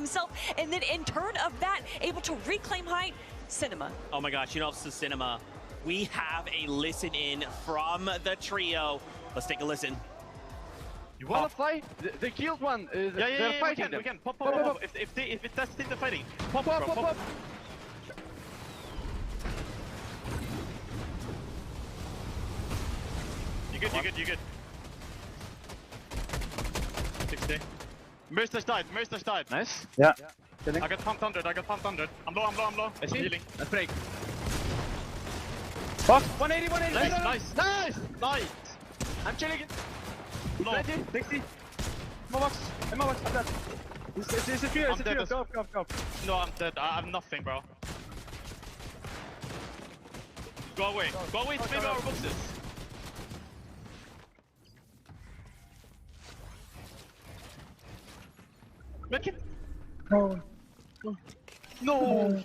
himself, and then in turn of that, able to reclaim height, Cinema. Oh my gosh, you know, so Cinema, we have a listen in from the trio. Let's take a listen. You wanna fight? They killed one. They're fighting. We can. Pop. If that's still the fighting. Pop. You good. 60. Mercer's died. Nice. Yeah. I got pumped 100. I'm low. I see. Healing. Let's break. Fuck. 180. Nice. I'm chilling it. No. 20, 60. My box. I'm dead. It's a fear. Go. No, I'm dead. I have nothing, bro. Go away to maybe our boxes. Make it. No.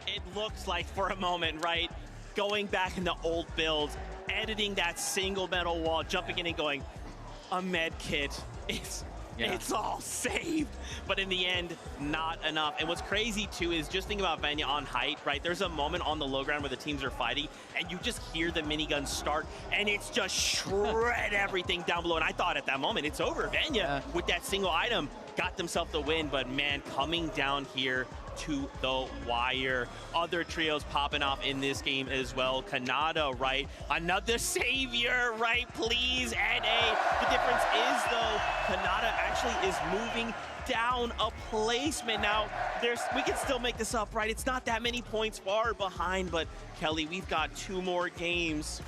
It looks like for a moment, right, going back in the old builds, editing that single metal wall, jumping in and going, a med kit, it's all saved. But in the end, not enough. And what's crazy too is just think about Vanya on height, right? There's a moment on the low ground where the teams are fighting and you just hear the miniguns start and it's just shred everything down below. And I thought at that moment, it's over. Vanya with that single item got themselves the win, but man, coming down here to the wire. Other trios popping off in this game as well. Kanata, right? Another savior, right? Please, NA. The difference is, though, Kanata actually is moving down a placement. Now, we can still make this up, right? It's not that many points far behind, but Kelly, we've got 2 more games.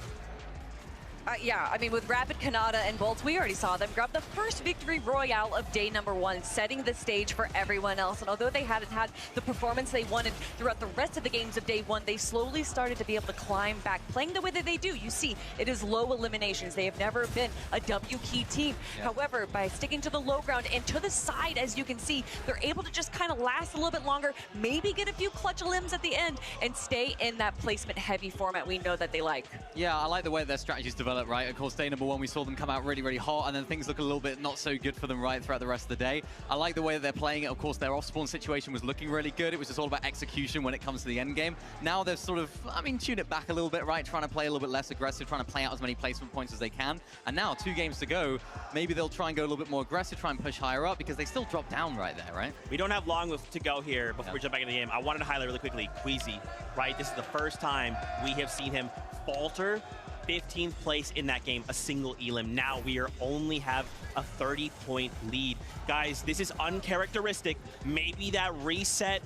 Yeah, I mean, with Rapid, Kanata, and Bolts, we already saw them grab the first victory royale of day number 1, setting the stage for everyone else. And although they hadn't had the performance they wanted throughout the rest of the games of day 1, they slowly started to be able to climb back, playing the way that they do. You see, it is low eliminations. They have never been a W key team. However, by sticking to the low ground and to the side, as you can see, they're able to just kind of last a little bit longer, maybe get a few clutch limbs at the end, and stay in that placement-heavy format we know that they like. Yeah, I like the way their strategies develop, right? Of course, day number 1, we saw them come out really, really hot, and then things look a little bit not so good for them, right, throughout the rest of the day. I like the way that they're playing it. Of course, their off-spawn situation was looking really good. It was just all about execution when it comes to the end game. Now they're sort of, tune it back a little bit, right? Trying to play a little bit less aggressive, trying to play out as many placement points as they can. And now, 2 games to go, maybe they'll try and go a little bit more aggressive, try and push higher up, because they still drop down right there, right? We don't have long to go here before we jump back into the game. I wanted to highlight really quickly, Queasy, right? This is the first time we have seen him falter. 15th place in that game, a single elim. Now we only have a 30-point lead. Guys, this is uncharacteristic. Maybe that reset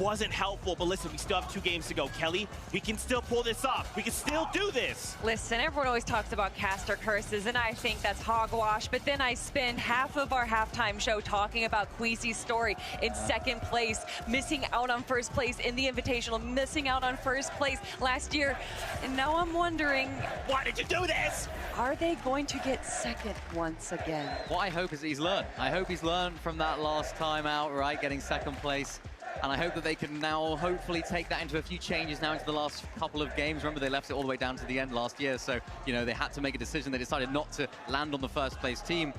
wasn't helpful, but listen, we still have 2 games to go. Kelly, we can still pull this off. We can still do this. Listen, everyone always talks about caster curses, and I think that's hogwash, but then I spend half of our halftime show talking about Queasy's story in 2nd place, missing out on 1st place in the Invitational, missing out on 1st place last year, and now I'm wondering, why did you do this? Are they going to get 2nd once again? What I hope is that he's learned. I hope he's learned from that last time out, right, getting 2nd place. And I hope that they can now hopefully take that into a few changes now into the last couple of games. Remember, they left it all the way down to the end last year. So, you know, they had to make a decision. They decided not to land on the 1st place team.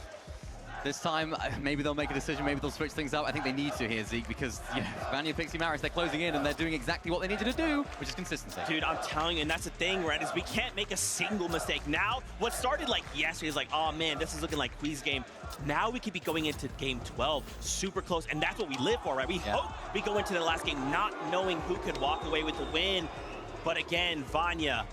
This time, maybe they'll make a decision. Maybe they'll switch things up. I think they need to here, Zeke, because Vanya, Pixie, Maris, they're closing in and they're doing exactly what they needed to do, which is consistency. Dude, I'm telling you, and that's the thing, right, is we can't make a single mistake. Now, what started like yesterday is like, oh man, this is looking like Quee's game. Now we could be going into game 12, super close, and that's what we live for, right? We hope we go into the last game not knowing who could walk away with the win. But again, Vanya,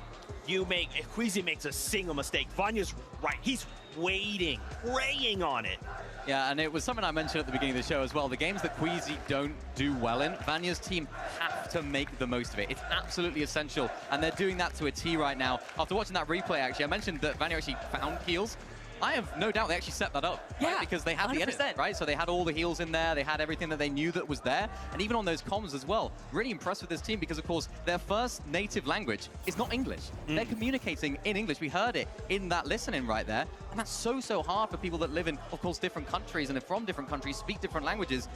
if Queasy makes a single mistake, Vanya's right. He's waiting, praying on it. Yeah, and it was something I mentioned at the beginning of the show as well. The games that Queasy don't do well in, Vanya's team have to make the most of it. It's absolutely essential, and they're doing that to a T right now. After watching that replay, actually, I mentioned that Vanya actually found heals. I have no doubt they actually set that up, right? Because they had 100%. The edit, right? So they had all the heals in there, they had everything that they knew that was there, and even on those comms as well. Really impressed with this team because, of course, their first native language is not English. They're communicating in English. We heard it in that listening right there, and that's so hard for people that live in, of course, different countries and are from different countries, speak different languages.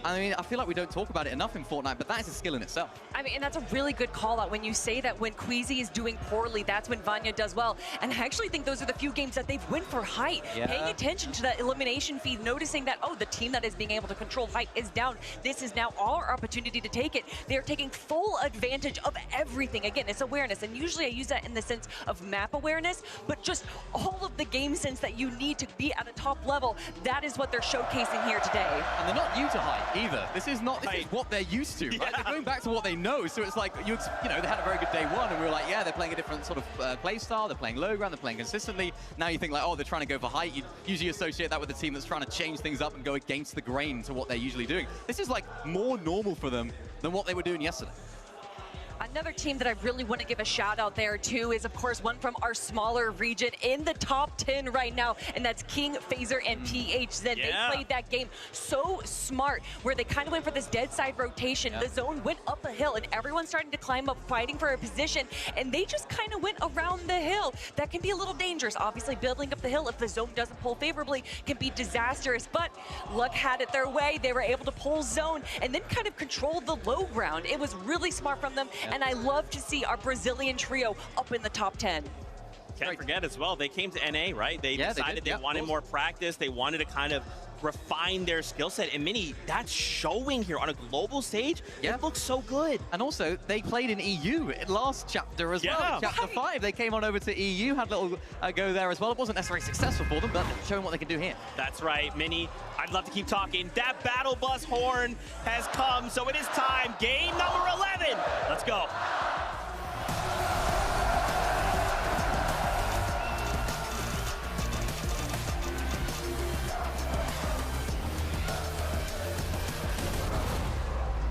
I mean, I feel like we don't talk about it enough in Fortnite, but that is a skill in itself. I mean, and that's a really good call out when you say that when Queasy is doing poorly, that's when Vanya does well. And I actually think those are the few games that they've won for height. Yeah. Paying attention to that elimination feed, noticing that, oh, the team that is being able to control height is down. This is now our opportunity to take it. They're taking full advantage of everything. Again, it's awareness. And usually I use that in the sense of map awareness, but just all of the game sense that you need to be at a top level. That is what they're showcasing here today. And they're not new to height either. This is what they're used to, right? Yeah. They're going back to what they know. So it's like, you know, they had a very good day one, and we were like, yeah, they're playing a different sort of play style. They're playing low ground, they're playing consistently. Now you think like, oh, they're trying to go for height. You usually associate that with a team that's trying to change things up and go against the grain to what they're usually doing. This is like more normal for them than what they were doing yesterday. Another team that I really want to give a shout out there too is, of course, one from our smaller region in the top 10 right now, and that's King, Phaser, and PH. Then they played that game so smart, where they kind of went for this dead side rotation. The zone went up a hill, and everyone's starting to climb up, fighting for a position, and they just kind of went around the hill. That can be a little dangerous. Obviously, building up the hill, if the zone doesn't pull favorably, can be disastrous, but luck had it their way. They were able to pull zone and then kind of control the low ground. It was really smart from them. And I love to see our Brazilian trio up in the top 10. Can't forget as well, they came to NA, right? They decided they wanted more practice. They wanted to kind of refine their skill set. And Mini, that's showing here on a global stage. It looks so good. And also, they played in EU last chapter as well. Chapter 5, they came on over to EU, had a little go there as well. It wasn't necessarily successful for them, but showing what they can do here. That's right, Mini. I'd love to keep talking. That battle bus horn has come, so it is time. Game number 11. Let's go.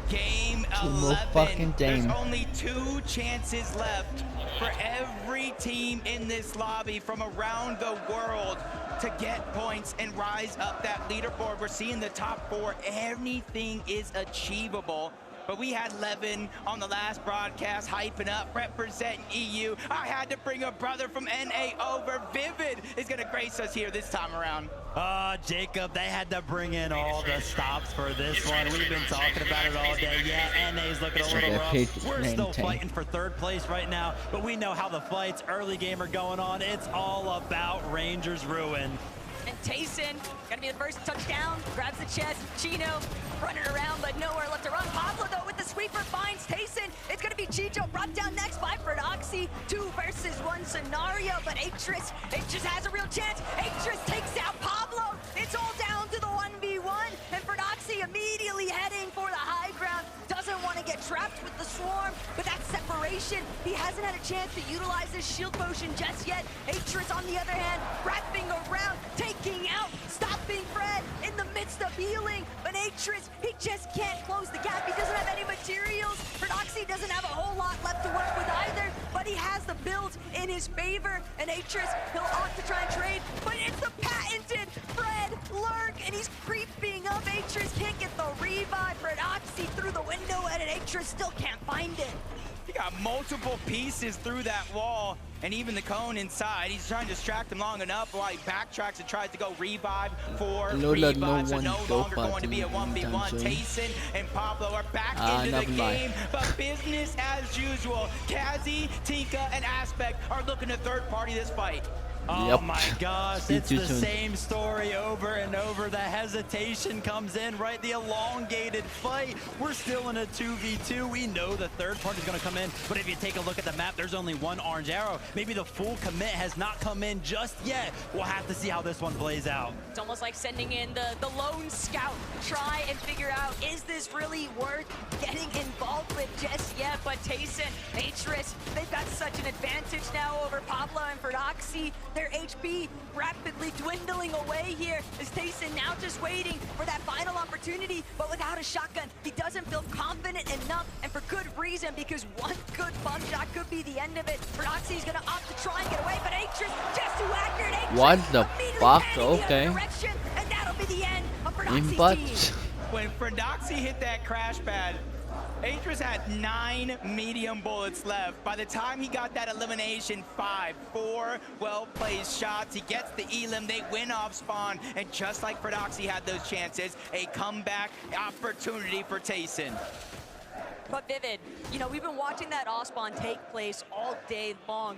Game 11. There's only 2 chances left for every team in this lobby from around the world to get points and rise up that leaderboard. We're seeing the top 4. Anything is achievable. But we had Levin on the last broadcast hyping up, representing EU. I had to bring a brother from NA over. Vivid is going to grace us here this time around. Jacob, they had to bring in all the stops for this one. We've been talking about it all day. Yeah, NA's looking a little rough. We're still fighting for 3rd place right now, but we know how the fights early game are going on. It's all about Rangers Ruin. And Tayson, gonna be the first touchdown, grabs the chest. Chino running around, but nowhere left to run. Pablo, though, with the sweeper finds Tayson. It's gonna be Chicho brought down next by Ferdoxy. 2 versus 1 scenario, but Atris has a real chance. Atris takes out Pablo. It's all down to the 1v1, and Ferdoxy immediately heading for the high ground. Doesn't want to get trapped with the swarm, but that separation, he hasn't had a chance to utilize his shield potion just yet. Atris, on the other hand, wrapping around, taking out, stopping Fred in the midst of healing. But Atris, he just can't close the gap. He doesn't have any materials. Ferdoxy doesn't have a whole lot left to work with either, but he has the build in his favor. And Atris, he'll opt to try and trade, but it's the patented Fred lurk, and he's creeping up. Atris can't get the revive. Ferdoxy through the window, and Atris still can't find it. He got multiple pieces through that wall, and even the cone inside. He's trying to distract him long enough while he backtracks and tries to go revive for revive. So no longer going to be a 1v1. Tayson and Pablo are back into the game, but business as usual. Kazi, Tika, and Aspect are looking to third party this fight. Oh my gosh, it's the same story over and over. The hesitation comes in, right? The elongated fight. We're still in a 2v2. We know the third party's gonna come in, but if you take a look at the map, there's only 1 orange arrow. Maybe the full commit has not come in just yet. We'll have to see how this one plays out. It's almost like sending in the lone scout, try and figure out, is this really worth getting involved with just yet? But Tayson, Atris, they've got such an advantage now over Pablo and Ferdoxy. Their HP rapidly dwindling away here as Tayson now just waiting for that final opportunity, but without a shotgun, he doesn't feel confident enough, and for good reason, because one good bump shot could be the end of it. Ferdoxy's gonna opt to try and get away, but Atris just too accurate. Atris what the fuck? Okay. And that'll be the end of Ferdoxy's team. When Ferdoxy hit that crash pad, Atris had 9 medium bullets left. By the time he got that elimination, 4 well-placed shots. He gets the elim, they win off spawn, and just like Prodoxy had those chances, a comeback opportunity for Tayson. But Vivid, you know, we've been watching that Ospawn take place all day long.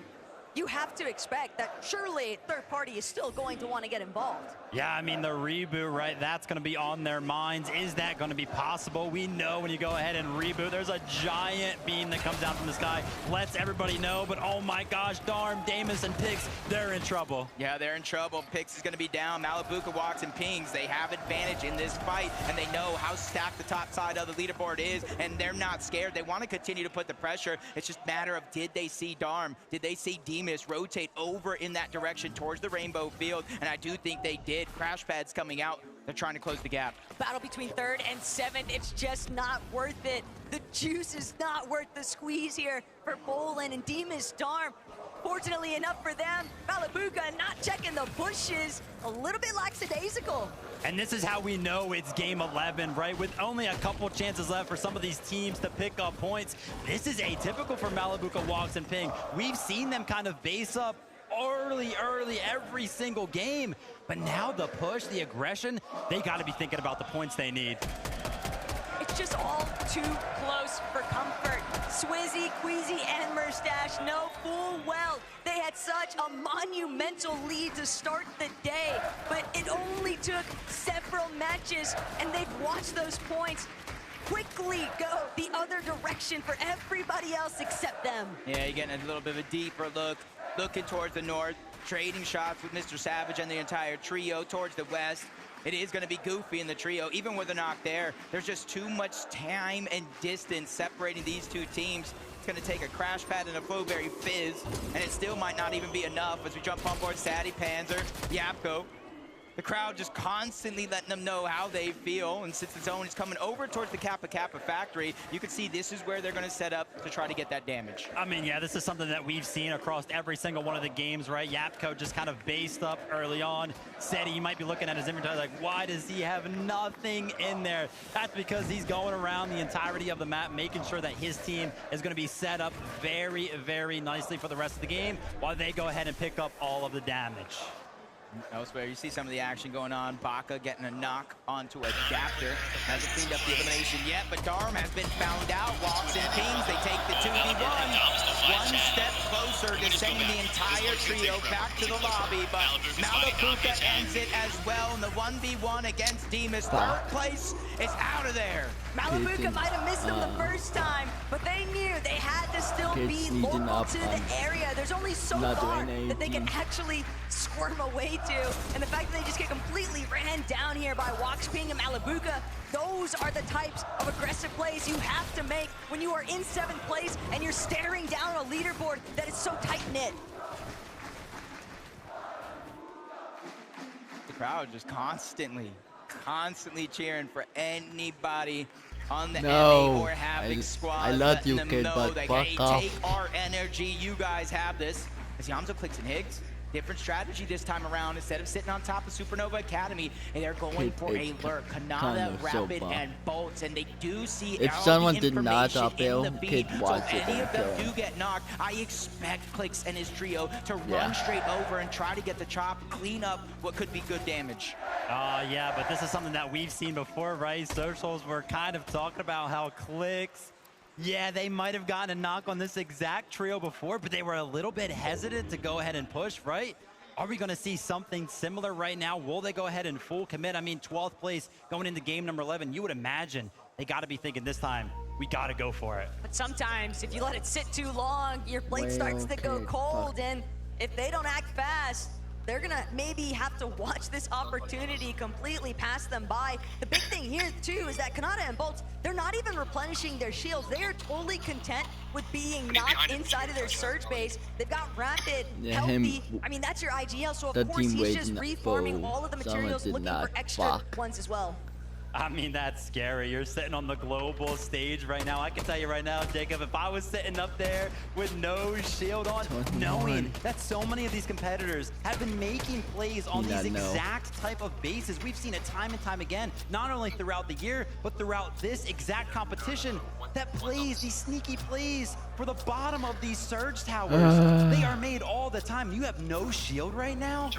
You have to expect that surely third party is still going to want to get involved. Yeah, I mean, the reboot, right? That's going to be on their minds. Is that going to be possible? We know when you go ahead and reboot, there's a giant beam that comes down from the sky. Lets everybody know, but oh my gosh, Darm, Damus, and Pix, they're in trouble. Yeah, they're in trouble. Pix is going to be down. Malabuka walks and pings. They have advantage in this fight, and they know how stacked the top side of the leaderboard is, and they're not scared. They want to continue to put the pressure. It's just a matter of, did they see Darm? Did they see Demus rotate over in that direction towards the rainbow field? And I do think they did. Crash pads coming out. They're trying to close the gap. Battle between 3rd and 7th, it's just not worth it. The juice is not worth the squeeze here for Bolin and Demus Darm. Fortunately enough for them, Malabuka not checking the bushes, a little bit lackadaisical. And this is how we know it's game 11, right? With only a couple chances left for some of these teams to pick up points. This is atypical for Malabuka Walks and Ping. We've seen them kind of base up early every single game. But now the push, the aggression, they got to be thinking about the points they need. It's just all too close for comfort. Swizzy, Queasy, and Murstache know full well they had such a monumental lead to start the day, but it only took several matches, and they've watched those points quickly go the other direction for everybody else except them. Yeah, you're getting a little bit of a deeper look, looking towards the north, trading shots with Mr. Savage and the entire trio towards the west. It is going to be goofy in the trio. Even with a knock there, there's just too much time and distance separating these two teams. It's going to take a crash pad and a Flowberry Fizz, and it still might not even be enough as we jump on board Sadie, Panzer, Yapko. The crowd just constantly letting them know how they feel, and since the zone is coming over towards the Kappa Kappa factory, you can see this is where they're going to set up to try to get that damage. I mean, yeah, this is something that we've seen across every single one of the games, right? Yapko just kind of based up early on. Said he might be looking at his inventory like, why does he have nothing in there? That's because he's going around the entirety of the map, making sure that his team is going to be set up very, very nicely for the rest of the game while they go ahead and pick up all of the damage. Elsewhere, you see some of the action going on. Baka getting a knock onto Adapter. Hasn't cleaned up the elimination yet, but Darm has been found out. Walks and pings. They take the 2v1. One step closer to sending the entire trio back to the lobby, but Malabuka ends it as well in the 1v1 against Demus. Third place is out of there. Malabuka might have missed them the first time, but they knew they had to still be local to the area. There's only so far that they can actually squirm away to, and the fact that they just get completely ran down here by Walks, Ping, and Malabuka, those are the types of aggressive plays you have to make when you are in 7th place and you're staring down a leaderboard that is so tight-knit. The crowd just constantly cheering for anybody on the NA or Havoc squad. I love you, them kid, know but that, fuck hey, off. take our energy. You guys have this. As Yamzo clicks and Higgs. Different strategy this time around. Instead of sitting on top of Supernova Academy, and they're going for a lurk. Kanata, Rapid, and Bolts, and they do see if all someone the did not information in the uphill, feed. kid So watch it any and of them kill him. do get knocked, I expect Clicks and his trio to run straight over and try to get the chop, clean up what could be good damage. Yeah, but this is something that we've seen before, right? Socials were kind of talking about how Clicks, yeah, they might have gotten a knock on this exact trio before, but they were a little bit hesitant to go ahead and push, right? Are we going to see something similar right now? Will they go ahead and full commit? I mean, 12th place going into game number 11, you would imagine they got to be thinking this time, we got to go for it. But sometimes, if you let it sit too long, your blade starts to go cold, and if they don't act fast, they're gonna maybe have to watch this opportunity completely pass them by. The big thing here, too, is that Kanata and Bolts, they're not even replenishing their shields. They are totally content with being knocked inside of their surge base. They've got Rapid, healthy. I mean, that's your IGL, so of course he's just reforming all of the materials, looking for extra ones as well. I mean, that's scary. You're sitting on the global stage right now. I can tell you right now, Jacob, if I was sitting up there with no shield on, knowing that so many of these competitors have been making plays on these exact type of bases. We've seen it time and time again, not only throughout the year, but throughout this exact competition that plays these sneaky plays for the bottom of these surge towers. They are made all the time. You have no shield right now?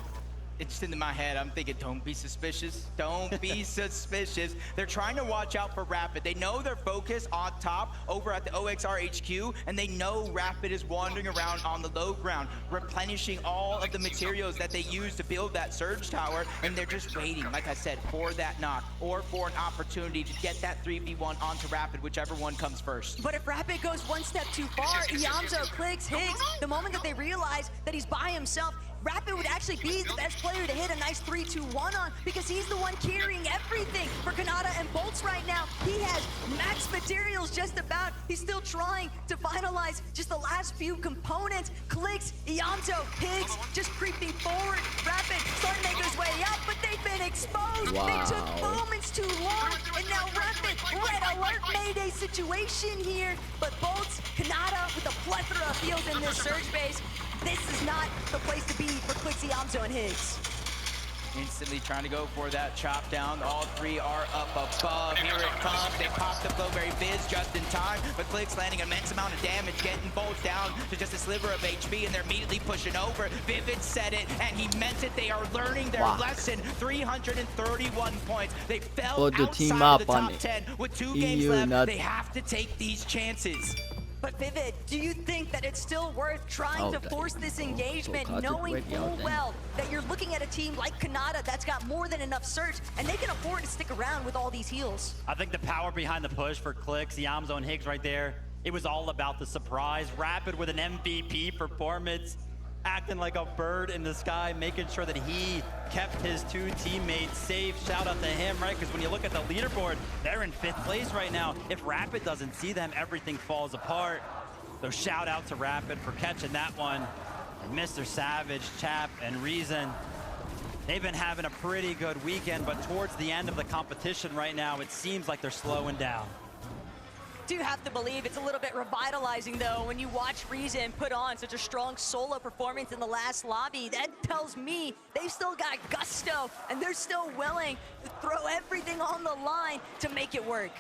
It's in my head. I'm thinking, don't be suspicious. Don't be suspicious. They're trying to watch out for Rapid. They know they're focused on top over at the OXR HQ, and they know Rapid is wandering around on the low ground, replenishing all of the materials that they use to build that surge tower, and they're just waiting, like I said, for that knock or for an opportunity to get that 3v1 onto Rapid, whichever one comes first. But if Rapid goes one step too far, Iamzo clicks Higgs. The moment that they realize that he's by himself, Rapid would actually be the best player to hit a nice 3-2-1 on because he's the one carrying everything for Kanata and Bolts right now. He has max materials just about. He's still trying to finalize just the last few components. Clicks, Iamzo, Higgs just creeping forward. Rapid starting to make his way up, but they've been exposed. They took moments too long, and now Rapid, red alert Mayday situation here. But Bolts, Kanata with a plethora of heals in this surge base. This is not the place to be for Clicks, Iamzo, and Higgs. Instantly trying to go for that chop down. All three are up above. Here it comes. They pop the Flowberry Fizz just in time, but Clicks landing an immense amount of damage, getting Bolts down to just a sliver of HP, and they're immediately pushing over. Vivid said it, and he meant it. They are learning their lesson. 331 points. They fell outside of the top 10 with 2 games left. They have to take these chances. But Vivid, do you think that it's still worth trying to force this engagement, knowing full well that you're looking at a team like Kanata that's got more than enough surge, and they can afford to stick around with all these heals? I think the power behind the push for Clicks, Iamzo, and Higgs right there, it was all about the surprise. Rapid with an MVP performance, acting like a bird in the sky, making sure that he kept his 2 teammates safe. Shout out to him, right? Because when you look at the leaderboard, they're in 5th place right now. If Rapid doesn't see them, everything falls apart. So shout out to Rapid for catching that one. And Mr. Savage, Chap, and Reason, they've been having a pretty good weekend, but towards the end of the competition right now, it seems like they're slowing down. Do have to believe it's a little bit revitalizing, though, when you watch Reason put on such a strong solo performance in the last lobby. That tells me they've still got gusto, and they're still willing to throw everything on the line to make it work.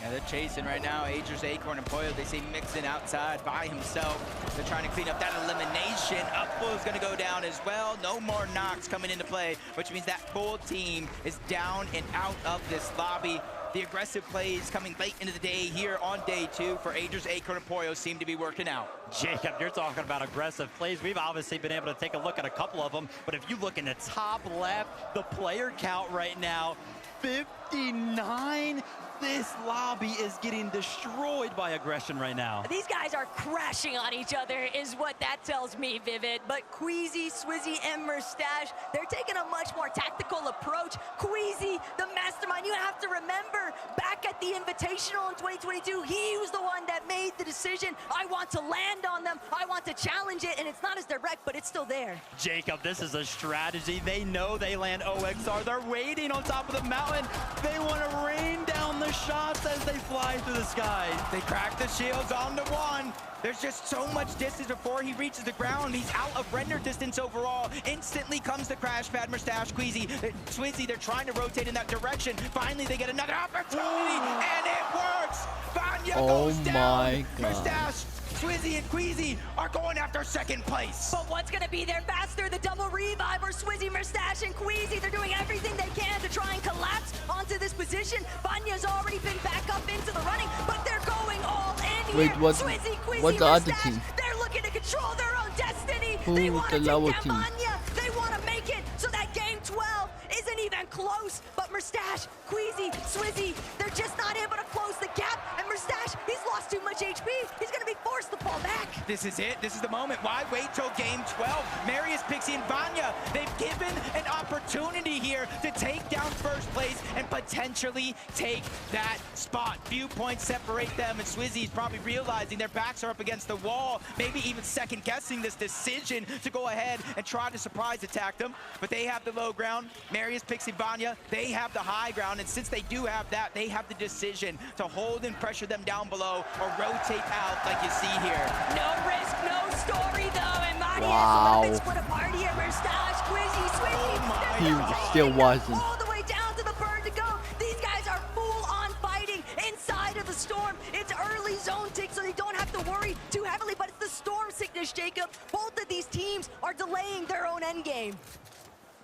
Yeah, they're chasing right now. Aegis, Acorn, and Poyo, they see Mixon outside by himself. They're trying to clean up that elimination. Upful is going to go down as well. No more knocks coming into play, which means that full team is down and out of this lobby. The aggressive plays coming late into the day here on day 2 for Aegis, Acorn, and Poyo seem to be working out. Jacob, you're talking about aggressive plays. We've obviously been able to take a look at a couple of them, but if you look in the top left, the player count right now, 59. This lobby is getting destroyed by aggression right now. These guys are crashing on each other is what that tells me, Vivid. But Queasy, Swizzy, and Mustache, they're taking a much more tactical approach. Queasy, the mastermind, you have to remember, back at the Invitational in 2022, he was the one that made the decision. I want to land on them. I want to challenge it, and it's not as direct, but it's still there. Jacob, this is a strategy. They know they land OXR. They're waiting on top of the mountain. They want to rain down the shots as they fly through the sky. They crack the shields onto one. There's just so much distance before he reaches the ground. He's out of render distance overall. Instantly comes the crash pad. Mustache, Queasy, Swizzy, they're trying to rotate in that direction. Finally, they get another opportunity, and it works. Vanya goes down. Mustache, Swizzy, and Queasy are going after 2nd place. But what's going to be there faster? The double revive or Swizzy, Mustache, and Queasy? They're doing everything they can to try and collapse onto this position. Vanya's already been back up into the running, but they're going all in here. Wait, what's the other team? They're looking to control their own destiny. Who's they want to the lower take team? down Vanya. They want to make it so that game 12 isn't even close. But Mustache, Queasy, Swizzy, they're just not able to close the gap. And Mustache Merstash, he's lost too much HP. He's gonna be forced to fall back. This is it. This is the moment. Why wait till game 12? Marius, Pixie, and Vanya, they've given an opportunity here to take down first place and potentially take that spot. Few points separate them, and Swizzy's probably realizing their backs are up against the wall, maybe even second-guessing this decision to go ahead and try to surprise attack them. But they have the low ground. Marius, Pixie, Vanya, they have the high ground, and since they do have that, they have the decision to hold and pressure them down below or rotate out like you see here. No risk, no story though, and Marius Wow. a little bit split apart here. Merstash, Quizzy, Swizzy. Oh my He God. still wasn't. All the way down to the bird to go. These guys are full on fighting inside of the storm. It's early zone tick, so they don't have to worry too heavily, but it's the storm sickness, Jacob. Both of these teams are delaying their own endgame.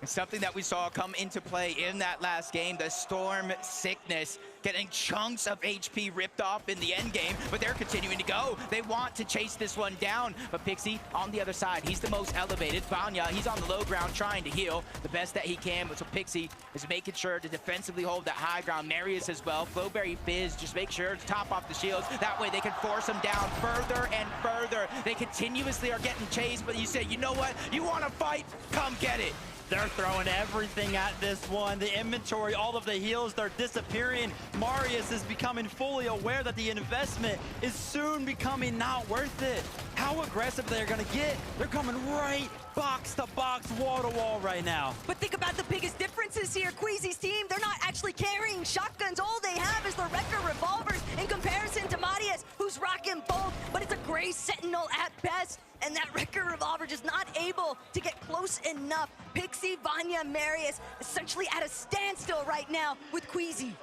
It's something that we saw come into play in that last game, the storm sickness, getting chunks of HP ripped off in the end game, but they're continuing to go. They want to chase this one down, but Pixie on the other side, he's the most elevated. Vanya, he's on the low ground trying to heal the best that he can, but so Pixie is making sure to defensively hold that high ground. Marius as well, Flowberry Fizz, just make sure to top off the shields. That way they can force them down further and further. They continuously are getting chased, but you say, you know what? You want to fight? Come get it. They're throwing everything at this one. The inventory, all of the heals, they're disappearing. Marius is becoming fully aware that the investment is soon becoming not worth it. How aggressive they're gonna get. They're coming right box to box, wall to wall right now. But think about the biggest differences here. Queasy's team, they're not actually carrying shotguns. All they have is the Wrecker revolvers in comparison to Marius, who's rocking both, but it's a gray sentinel at best. And that Wrecker revolver just not able to get close enough. Pixie, Vanya, Marius essentially at a standstill right now with Queasy.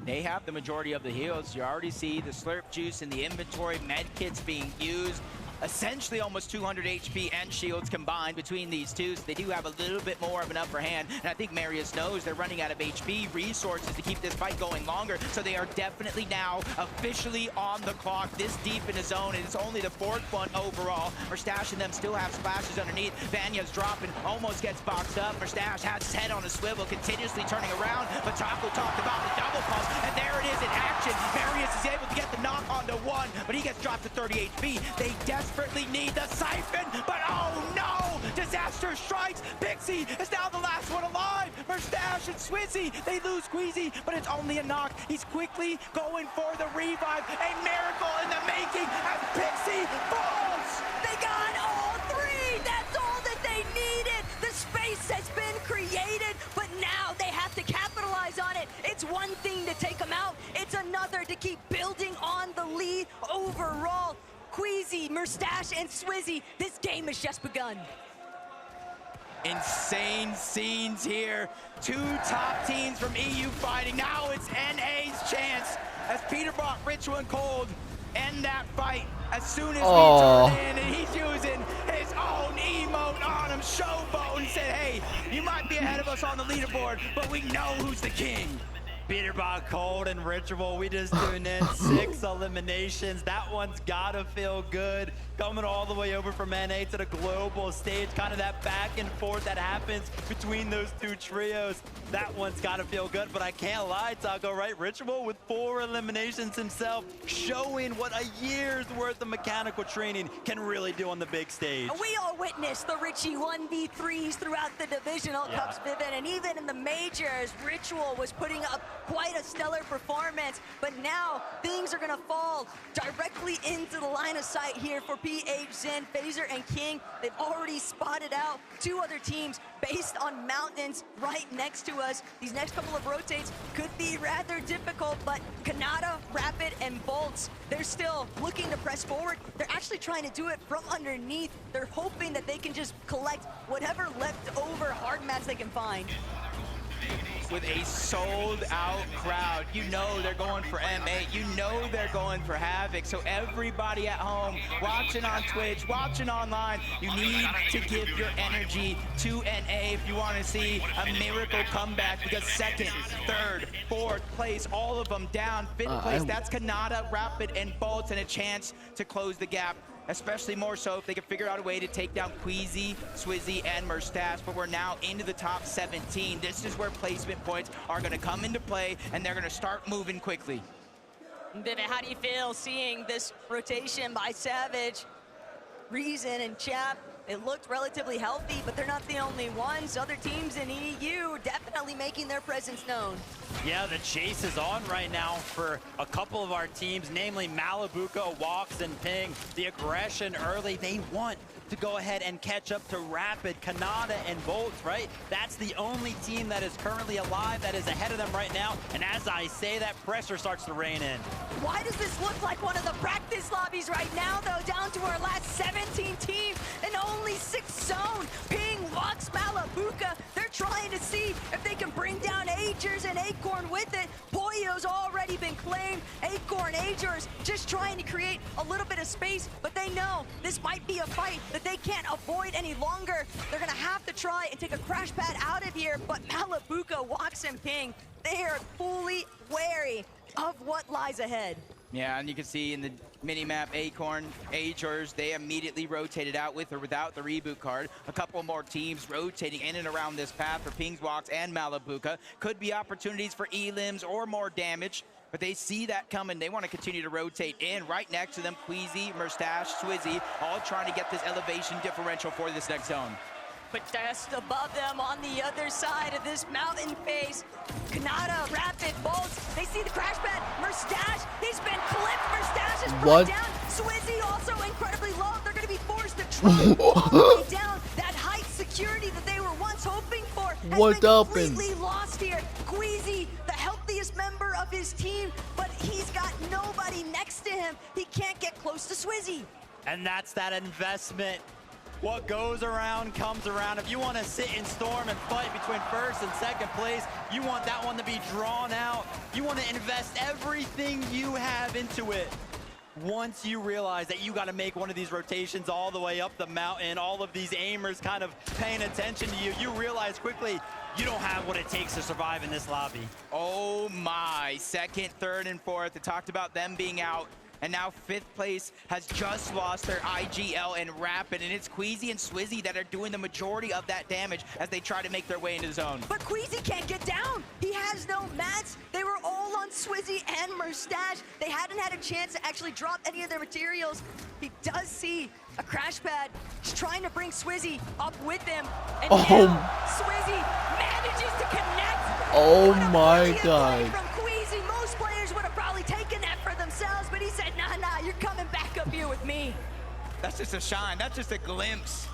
They have the majority of the heals. You already see the slurp juice in the inventory, med kits being used. Essentially almost 200 HP and shields combined between these two, so they do have a little bit more of an upper hand. And I think Marius knows they're running out of HP resources to keep this fight going longer, so they are definitely now officially on the clock this deep in the zone, and it's only the fourth one overall. Merstash and them still have splashes underneath. Vanya's dropping, almost gets boxed up. Merstash has his head on a swivel, continuously turning around, but Taco talked about the double pump, and there it is in action. Marius is able to get the knock onto one, but he gets dropped to 30 HP. They desperately need the siphon, but oh no! Disaster strikes! Pixie is now the last one alive! Merstash and Swizzy, they lose Queasy, but it's only a knock. He's quickly going for the revive. A miracle in the making as Pixie falls! They got all three! That's all that they needed! The space has been created, but now they have to capitalize on it. It's one thing to take them out, it's another to keep building on the lead overall. Queasy, Merstash, and Swizzy, this game has just begun. Insane scenes here. Two top teams from EU fighting. Now it's NA's chance as Peter brought Ritual and Cold end that fight as soon as we turn in, and he's using his own emote on him, Showboat, and said, hey, you might be ahead of us on the leaderboard, but we know who's the king. Peterbot, Cold, and Ritual, we just tuned in 6 eliminations. That one's gotta feel good. Coming all the way over from NA to the global stage, kind of that back and forth that happens between those two trios. That one's gotta feel good, but I can't lie, Taco, right? Ritual with 4 eliminations himself, showing what a year's worth of mechanical training can really do on the big stage. We all witnessed the Richie 1v3s throughout the divisional cups, Vivian, and even in the majors, Ritual was putting up quite a stellar performance, but now things are gonna fall directly into the line of sight here for PH, Zen, Phaser, and King. They've already spotted out 2 other teams based on mountains right next to us. These next couple of rotates could be rather difficult, but Kanata, Rapid, and Bolts, they're still looking to press forward. They're actually trying to do it from underneath. They're hoping that they can just collect whatever leftover hard mats they can find. With a sold-out crowd, you know they're going for M8, you know they're going for Havoc, so everybody at home, watching on Twitch, watching online, you need to give your energy to NA if you want to see a miracle comeback, because 2nd, 3rd, 4th place, all of them down, 5th place, that's Kanata, Rapid, and Bolts, and a chance to close the gap. Especially more so if they can figure out a way to take down Queasy, Swizzy, and Merstash, but we're now into the top 17. This is where placement points are gonna come into play, and they're gonna start moving quickly. Vivid, how do you feel seeing this rotation by Savage? Reason and Chap, it looked relatively healthy, but they're not the only ones. Other teams in EU definitely making their presence known. Yeah, the chase is on right now for a couple of our teams, namely Malibuca, Walks, and Ping. The aggression early, they want to go ahead and catch up to Rapid, Canada, and Bolts, right? That's the only team that is currently alive that is ahead of them right now. And as I say, that pressure starts to rain in. Why does this look like one of the practice lobbies right now, though? Down to our last 17 teams and only 6 zone. Ping, Walks, Malibuca. They're trying to see if they can bring down Agers and Acorn with it. Pollo's already been claimed. Acorn, Agers just trying to create a little bit of space, but they know this might be a fight that they can't avoid any longer. They're gonna have to try and take a crash pad out of here, but Malibuca, Walks, and Ping, they are fully wary of what lies ahead. Yeah, and you can see in the mini-map, Acorn, Agers, they immediately rotated out with or without the reboot card. A couple more teams rotating in and around this path for Pings, Walks, and Malibuca. Could be opportunities for elims or more damage, but they see that coming. They want to continue to rotate in. Right next to them, Queasy, Mustache, Swizzy, all trying to get this elevation differential for this next zone. But just above them on the other side of this mountain face, Canada, Rapid, Bolts, they see the crash pad. Mustache, he's been clipped. Mustache is brought down. Swizzy also incredibly low. They're going to be forced to try all the way down that height security that they were once hoping for. What completely lost here. Queasy, the healthiest member of his team, but he's got nobody next to him. He can't get close to Swizzy. And that's that investment. What goes around comes around. If you want to sit in storm and fight between first and second place, you want that one to be drawn out. You want to invest everything you have into it. Once you realize that you got to make one of these rotations all the way up the mountain, all of these aimers kind of paying attention to you, you realize quickly you don't have what it takes to survive in this lobby. Oh my, second, third, and fourth. I talked about them being out. And now 5th place has just lost their IGL and Rapid, and it's Queasy and Swizzy that are doing the majority of that damage as they try to make their way into the zone. But Queasy can't get down. He has no mats. They were all on Swizzy and Mustache. They hadn't had a chance to actually drop any of their materials. He does see a crash pad. He's trying to bring Swizzy up with him. And now Swizzy manages to connect. Oh my God. From Queasy, most players would have probably taken that for themselves, but he said, nah, you're coming back up here with me. That's just a shine. That's just a glimpse.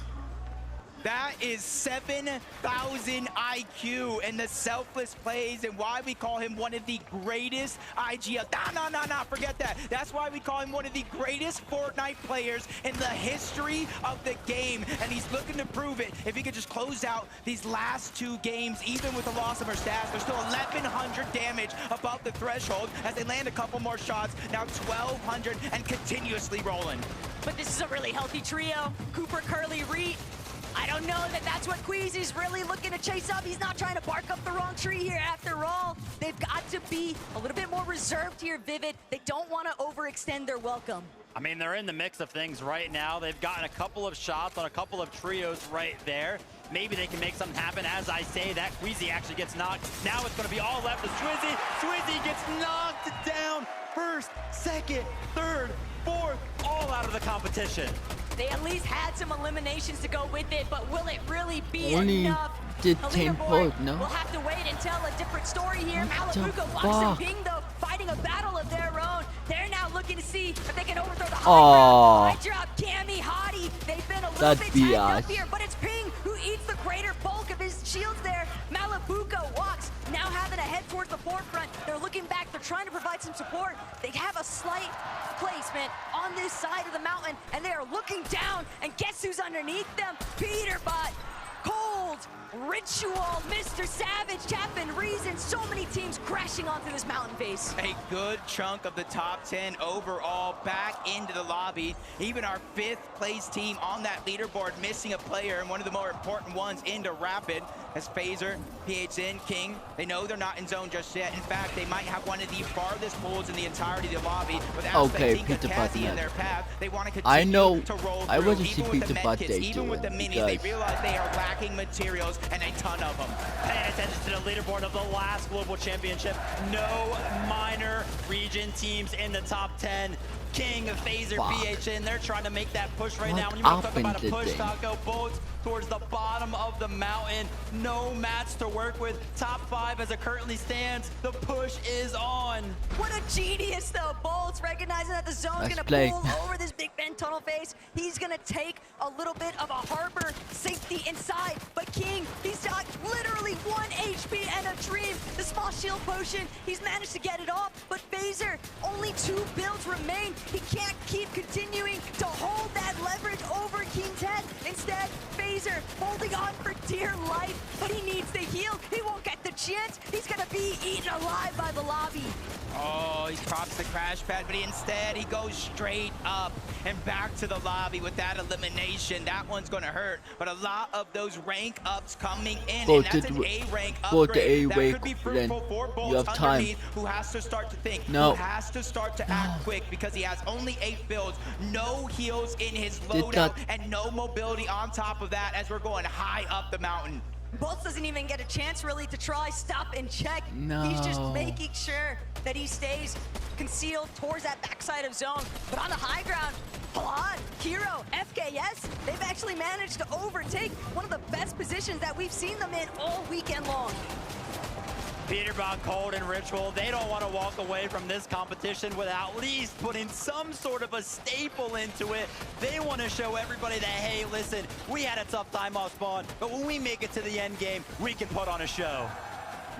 That is 7,000 IQ and the selfless plays and why we call him one of the greatest IGL. Nah, forget that. That's why we call him one of the greatest Fortnite players in the history of the game. And he's looking to prove it. If he could just close out these last 2 games, even with the loss of our stats, there's still 1,100 damage above the threshold as they land a couple more shots. Now 1,200 and continuously rolling. But this is a really healthy trio. Cooper, Curly, Reed. I don't know that that's what Queasy's really looking to chase up. He's not trying to bark up the wrong tree here after all. They've got to be a little bit more reserved here, Vivid. They don't want to overextend their welcome. I mean, they're in the mix of things right now. They've gotten a couple of shots on a couple of trios right there. Maybe they can make something happen. As I say, that Queasy actually gets knocked. Now it's going to be all left to Swizzy. Swizzy gets knocked down. First, second, third, fourth, all out of the competition. They at least had some eliminations to go with it, but will it really be Only enough? did 10 vote, no? We'll have to wait and tell a different story here. Malibuca, Walks, and Ping, though, fighting a battle of their own. They're now looking to see if they can overthrow the high ground. High drop, Cammy, Hottie. They've been a little bit tagged up here, but it's Ping who eats the greater bulk of his shields there. Malibuca, Walks, now having to head towards the forefront. They're looking back. They're trying to provide some support. They have a slight placement on this side of the mountain, and they are looking down, and guess who's underneath them? Peterbot, Cold, Ritual, Mr. Savage, Chapman, Reason, so many teams crashing onto this mountain face. A good chunk of the top 10 overall back into the lobby. Even our 5th place team on that leaderboard missing a player and one of the more important ones into Rapid. as FaZe, PHN, King, they know they're not in zone just yet. In fact, they might have one of the farthest pulls in the entirety of the lobby with Okay, Aspect, Peter Cassie in Button. their path. They want to continue I know. to roll I through, want to see even with Peter the Button medkits, even with the minis. They because realize they are lacking materials and a ton of them. Paying attention to the leaderboard of the last global championship. No minor region teams in the top 10. King, FaZe, PHN, they're trying to make that push right now. When you want to talk about a push, Taco, Bolts towards the bottom of the mountain. No mats to work with. Top 5 as it currently stands. The push is on. What a genius, though. Bolts recognizing that the zone's Nice going to play. pull over this Big Ben tunnel face. He's going to take a little bit of a harbor safety inside. But King, he's got literally 1 HP and a dream. The small shield potion, he's managed to get it off. But FaZe, only 2 builds remain. He can't keep continuing to hold that leverage over King's head. Instead, FaZe holding on for dear life, but he needs the heal. He won't get the chance. He's gonna be eaten alive by the lobby. Oh, he pops the crash pad, but instead he goes straight up and back to the lobby with that elimination. That one's gonna hurt, but a lot of those rank ups coming in, Go and that's to an A rank go to upgrade. A That rank, could be then fruitful for you Bolts have time. underneath, who has to start to think, No. who has to start to act quick because he has only 8 builds, no heals in his Did loadout, that- and no mobility on top of that as we're going high up the mountain. Bolts doesn't even get a chance really to try stop and check. He's just No. making sure that he stays concealed towards that backside of zone. But on the high ground, Vlad, Hero, FKS, they've actually managed to overtake one of the best positions that we've seen them in all weekend long. Peterbot, Cold, and Ritual, they don't want to walk away from this competition without at least putting some sort of a staple into it. They want to show everybody that, hey, listen, we had a tough time off spawn, but when we make it to the end game, we can put on a show.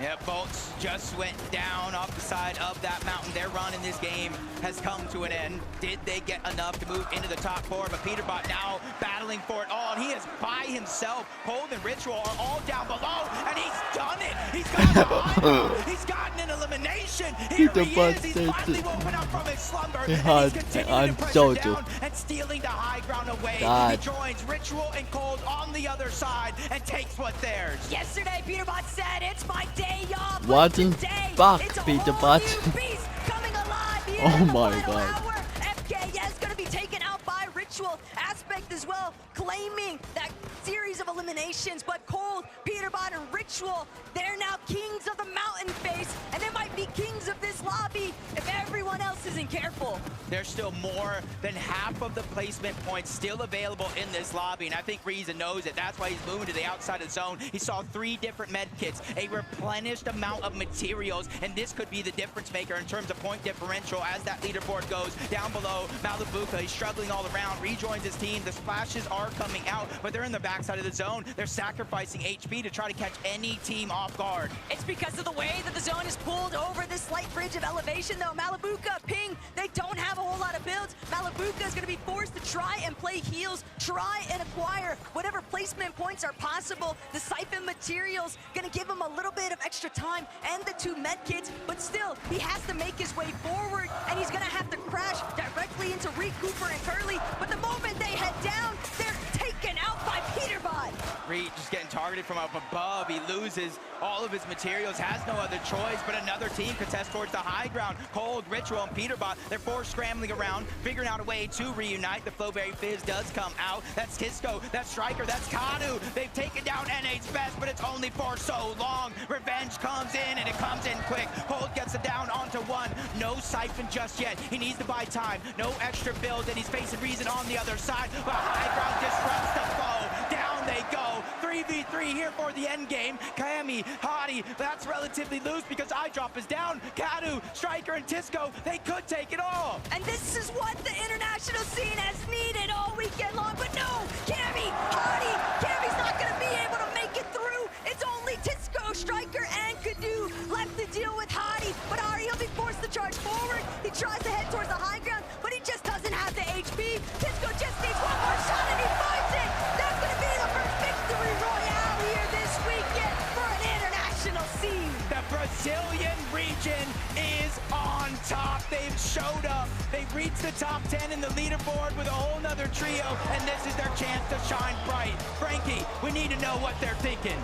Yeah, Bolts just went down off the side of that mountain. Their run in this game has come to an end. Did they get enough to move into the top 4? But Peterbot now battling for it all, and he is by himself. Cold and Ritual are all down below, and he's done it. He's gotten he's gotten an elimination. Here he is. He's finally woken up from his slumber, and he's continuing to pressure down and stealing the high ground away. He joins Ritual and Cold on the other side and takes what's theirs. Yesterday, Peterbot said, it's my day off. What the fuck, it's a Peterbot? whole new beast coming alive here Oh in the my final God. hour. FKS gonna be taken out by Ritual. Aspect as well, claiming that series of eliminations. But Cold, Peterbot, and Ritual, they're now kings of the mountain face, and they might be kings of this lobby if everyone else isn't careful. There's still more than half of the placement points still available in this lobby, and I think Reason knows it. That's why he's moving to the outside of the zone. He saw 3 different med kits, a replenished amount of materials, and this could be the difference maker in terms of point differential as that leaderboard goes down below. Malibuka, he's struggling all around, rejoins his team. The splashes are coming out, but they're in the backside of the zone. They're sacrificing HP to try to catch any team off guard. It's because of the way that the zone is pulled over this slight bridge of elevation, though. Malibuka, Ping, they don't have a whole lot of builds. Malibuka is going to be forced to try and play heals, try and acquire whatever placement points are possible. The siphon materials going to give him a little bit of extra time and the 2 med kits, but still, he has to make his way forward, and he's going to have to crash directly into Reed Cooper and Curly. But the moment they head down, they're taken out by Peterbot. Reed just getting targeted from up above. He loses all of his materials, has no other choice, but another team contests towards the high ground. Cold, Ritual, and Peterbot, they're forced scrambling around, figuring out a way to reunite. The Flowberry Fizz does come out. That's Tisco, that's Striker, that's Kanu. They've taken down NA's best, but it's only for so long. Revenge comes in, and it comes in quick. Cold gets it down onto 1. No siphon just yet. He needs to buy time. No extra builds, and he's facing Reason on the other side. But high ground disrupts the flow. Down they go. 3v3 here for the end game. Kami, Hadi, that's relatively loose because Eyedrop is down. Kadu, Striker, and Tisco, they could take it all. And this is what the international scene has needed all weekend long. But no, Kami, Hadi, Kami's not going to be able to make it through. It's only Tisco, Striker, and Kadu left to deal with Hadi. But Hadi, he'll be forced to charge forward. He tries to head towards the high ground, but he just doesn't have the HP. Tisco just needs one more shot, and he finds it. That's going to be the first victory royale here this weekend for an international scene. The Brazilian region is on top. They've showed up. They've reached the top 10 in the leaderboard with a whole nother trio, and this is their chance to shine bright. Frankie, we need to know what they're thinking.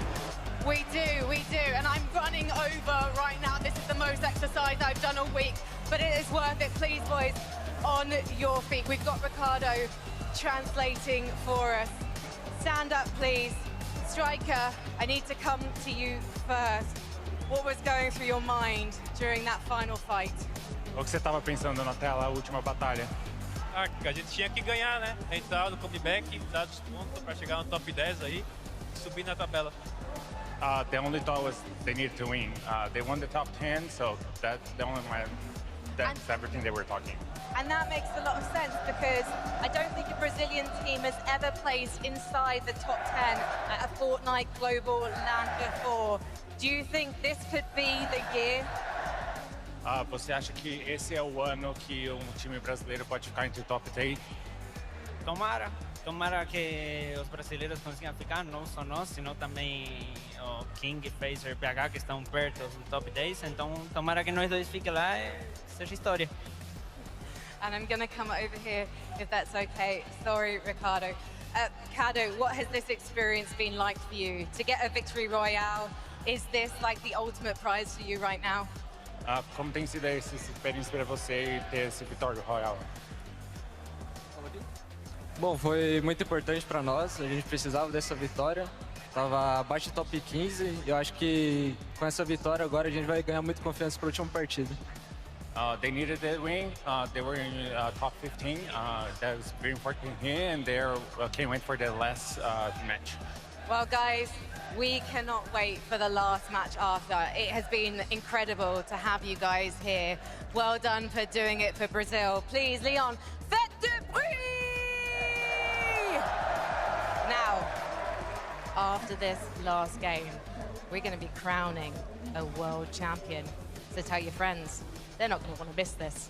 We do, and I'm running over right now. This is the most exercise I've done all week, but it is worth it. Please, boys, on your feet. We've got Ricardo translating for us. Stand up, please. Striker, I need to come to you first. What was going through your mind during that final fight? O que você estava pensando na tela, a última batalha? Ah, que a gente tinha que ganhar, né? Entrar no comeback, dar os pontos para chegar no top 10 aí e subir na tabela. The only thought was they needed to win. They won the top 10, so that's everything they were talking. And that makes a lot of sense because I don't think a Brazilian team has ever placed inside the top 10 at a Fortnite Global LAN before. Do you think this could be the year? Você acha que esse é o ano que um time brasileiro pode ficar entre o top 10? Tomara que os brasileiros consigam ficar, não só nós, sino também o King, Phaser, PH, que estão perto do top 10. Então, tomara que nós dois fiquem lá e seja história. And I'm going to come over here, if that's okay. Sorry, Ricardo. Cado, what has this experience been like for you? To get a victory royale, is this like the ultimate prize for you right now? Como tem sido essa experiência para você ter esse vitória royal? Bom, foi muito importante para nós, a gente precisava dessa vitória. Tava abaixo do top 15 e eu acho que com essa vitória agora a gente vai ganhar muito confiança para a última partida. They needed that win. They were in top 15. That was very important here, and they can't wait for the last match. Well, guys, we cannot wait for the last match after. It has been incredible to have you guys here. Well done for doing it for Brazil. Please, Leon, faites du bruit! Now, after this last game, we're going to be crowning a world champion. So tell your friends, they're not going to want to miss this.